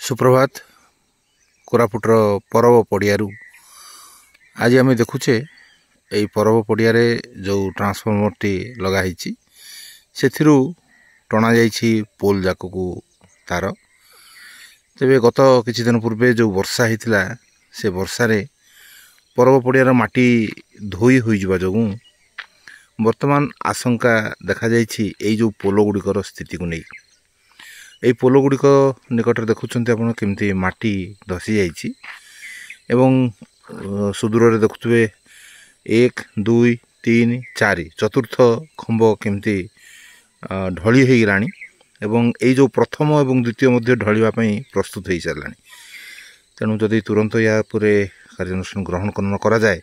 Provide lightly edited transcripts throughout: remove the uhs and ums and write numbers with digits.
सुप्रभात कोरापुटर परब पड़ियारू आज आम देखुचे यही परब पड़िया जो ट्रांसफॉर्मर टी लगाई से टणा जा पोल जाक को तार तेरे गत किछि दिन पूर्वे जो वर्षा होता से वर्षारे परब पड़ियार माटी धोई हो जो वर्तमान आशंका देखा जाइए जो पोल गुड़िकर स्थिति को नहीं यही पोल गुड़िक निकट देखुं आप केमती माटी धसी जा सुदूर देखुए 1 2 3 4 चतुर्थ खंब केमती ढली हो गलानी एवं ये जो प्रथम और द्वितीय मध्य ढलवाई प्रस्तुत हो सारा तेणु जदि तुरंत या कार्यानुष्ठान ग्रहण न करा जाए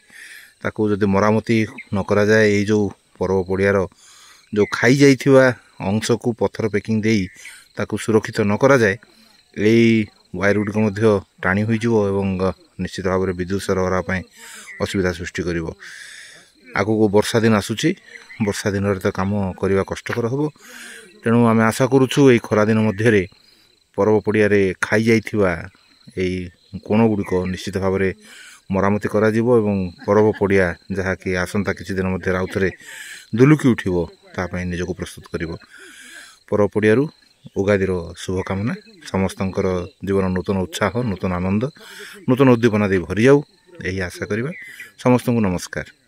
ताकू जदि मरामती न करा जाए ये जो पर्व पड़ियार जो खाई जाइथिबा अंश को पत्थर पैकिंग देई ताकू सुरक्षित न करा जाए यही वायर गुड़िक टाणी हो निश्चित भाव में विद्युत सरबराह पर असुविधा सृष्टि कर आगु को वर्षा दिन आसूची वर्षा दिन तो काम करने कष्टकर हम तेणु आम आशा करुचु यही खरा दिन मध्य पर्व पड़िया खाई जाइथिबा यही कोण गुड़िक निश्चित भाव में मरामती करा जिवो एवं पर्व पड़िया जहाँकि आसंता किछि दिन मध्य आउ थे दुलुकी उठिबो तापई निजको प्रस्तुत करिवो पर्व पड़ियारू उगादीर शुभकामना समस्तंकर जीवन नूतन उत्साह नूतन आनंद नूतन उद्दीपना दे भरी जाऊ यही आशा करिबा समस्तंकु नमस्कार।